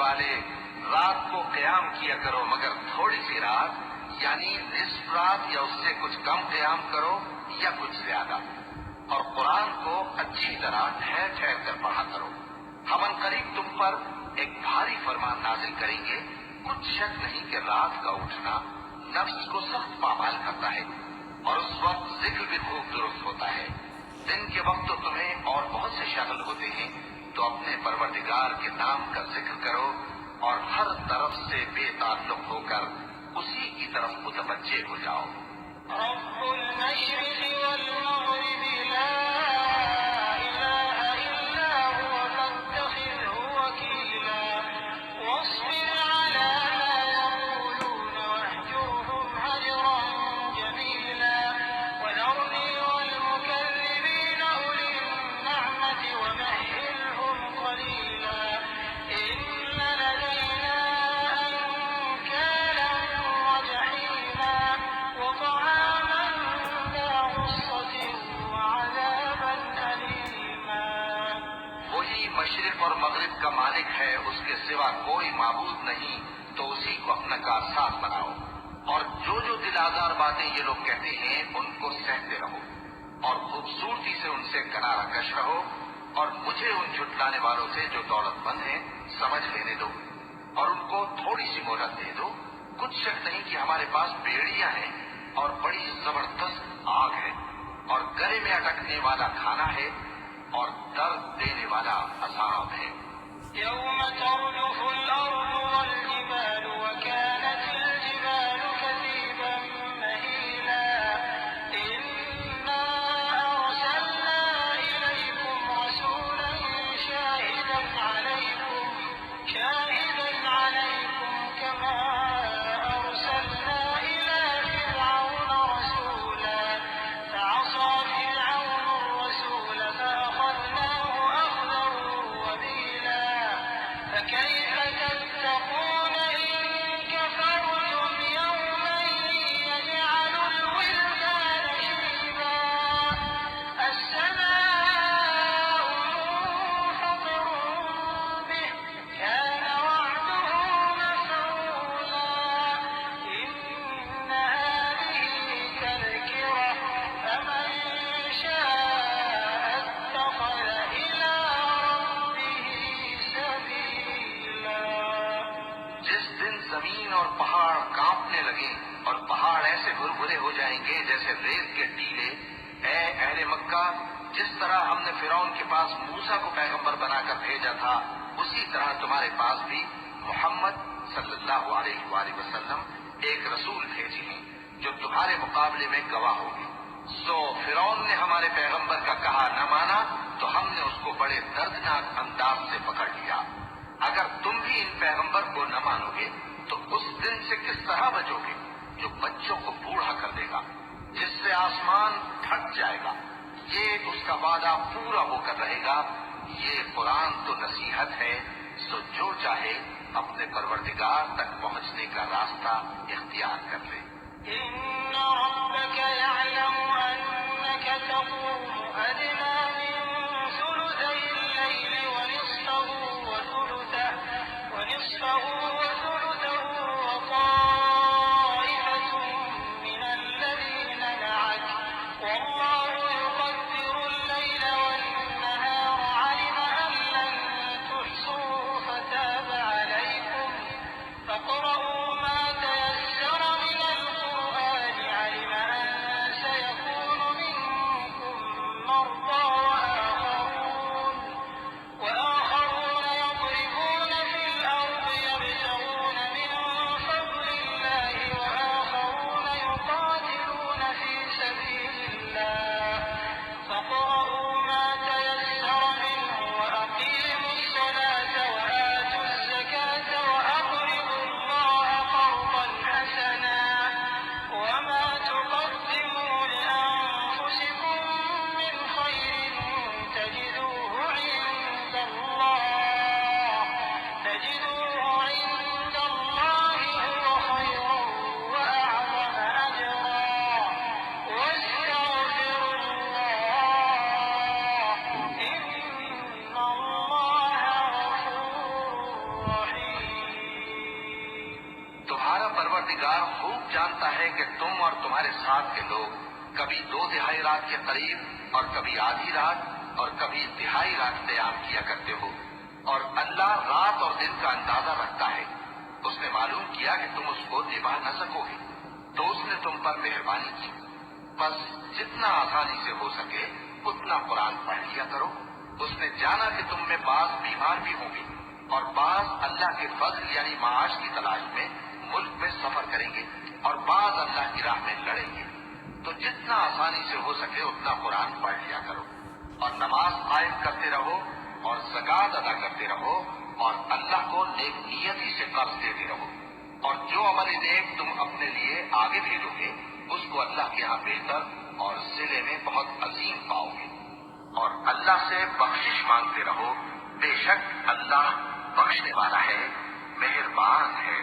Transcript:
वाले, रात को क़याम किया करो मगर थोड़ी सी रात, यानी निस्फ रात या उससे कुछ कम क़याम करो या कुछ ज्यादा। और कुरान को अच्छी तरह ठहर ठहर कर पढ़ा करो। हम अनकरीब तुम पर एक भारी फरमान नाजिल करेंगे। कुछ शक नहीं कि रात का उठना नफ्स को सख्त पामाल करता है और उस वक्त जिक्र भी खूब दुरुस्त होता है। दिन के वक्त तो तुम्हें और बहुत से शगल होते हैं, तो अपने परवरदिगार के नाम का जिक्र करो और हर तरफ से बेताल्लुक होकर उसी की तरफ मुतवज्जे हो जाओ। रब्बुल मशरिक़ि वल मग़रिबि ला इलाहा इल्ला हुवा फत्तखिज़हु वकीला वस्बिर अला मा यक़ूलून वahjurhum हजरन जमीला वज़रनी वल मुकज़्ज़िबीन उलिन निअमति वमहहिलहुम क़लीला इन्न लदैना अंकालन वजहीमा वतआमन ذा गुस्सतिन वअज़ाबन अलीमा। वही मशरिक और मगरिब का मालिक है, उसके सिवा कोई माबूद नहीं, तो उसी को अपना कारसाज बनाओ। और जो दिल आज़ार बातें ये लोग कहते हैं उनको सहते रहो और खूबसूरती से उनसे किनारा कश रहो। और मुझे उन झुटलाने वालों से जो दौलतमंद हैं समझ लेने दो और उनको थोड़ी सी मोहलत दे दो। कुछ शक नहीं कि हमारे पास बेड़ियां हैं और बड़ी जबरदस्त आग है और गले में अटकने वाला खाना है और दर्द देने वाला अज़ाब है। यौम तर्जुफुल अर्ज़ु वल जिबालु वकानतिल जिबालु कसीबन महीला इन्ना अरसलना इलैकुम रसूलन शाहिदन अलैकुम कमा अरसलना इला फिरऔन रसूला फअसा फिरऔन الرسول فأخذناه أخذا وبيلا فكيف تتقون إن كفرتم يوما يجعل الولدان شيبا السماء منفطر به كان وعده مفعولا إن هذه تذكرة فمن شاء اتخذ إلى ربه سبيلا। जिस दिन जमीन और पहाड़ कांपने लगे और पहाड़ ऐसे भुरभुरे हो जाएंगे जैसे रेत के टीले, ऐ अहले मक्का, जिस तरह हमने फिरौन के पास मूसा को पैगंबर बनाकर भेजा था, उसी तरह तुम्हारे पास भी मोहम्मद सल्लल्लाहु अलैहि वसल्लम एक रसूल भेजे हैं जो तुम्हारे मुकाबले में गवाह होगी। सो फिरौन ने हमारे पैगंबर का कहा न माना तो हमने उसको बड़े दर्दनाक अंदाज से पकड़ लिया। अगर तुम भी इन पैगंबर को न मानोगे तो उस दिन से किस तरह बचोगे जो बच्चों को बूढ़ा कर देगा, जिससे आसमान फट जाएगा। ये उसका वादा पूरा होकर रहेगा। ये कुरान तो नसीहत है, सो जो चाहे अपने परवरदिगार तक पहुंचने का रास्ता इख्तियार कर ले। إن ربك يعلم أنك تقوم أدنى من ثلثي الليل ونصفه وثلثه وطائفة من الذين معك والله يقدر الليل والنهار علم أن لن تحصوه فتاب عليكم فاقرؤوا ما تيسر من القرآن علم أن سيكون منكم مرضى होता है कि तुम और तुम्हारे साथ के लोग कभी 2/3 रात के करीब और कभी आधी रात और कभी तिहाई रात तैयार किया करते हो, और अल्लाह रात और दिन का अंदाजा रखता है। उसने मालूम किया कि तुम उसको निभा न सकोगे, तो उसने तुम पर मेहरबानी की। बस जितना आसानी से हो सके उतना कुरान पढ़ लिया करो। उसने जाना कि तुम में बाज बीमार भी होंगे और बाज अल्लाह के फजल यानी माश की तलाश में मुल्क में सफर करेंगे और बाज अल्लाह की राह में लड़ेंगे। तो जितना आसानी से हो सके उतना कुरान पढ़ लिया करो और नमाज कायम करते रहो और ज़कात अदा करते रहो और अल्लाह को नेक नियति से कर्ज देते रहो। और जो अमल नेक तुम अपने लिए आगे भेजोगे उसको अल्लाह के यहाँ बेहतर और सिले में बहुत अजीम पाओगे। और अल्लाह से बख्शिश मांगते रहो, बेशक अल्लाह बख्शने वाला है, मेहरबान है।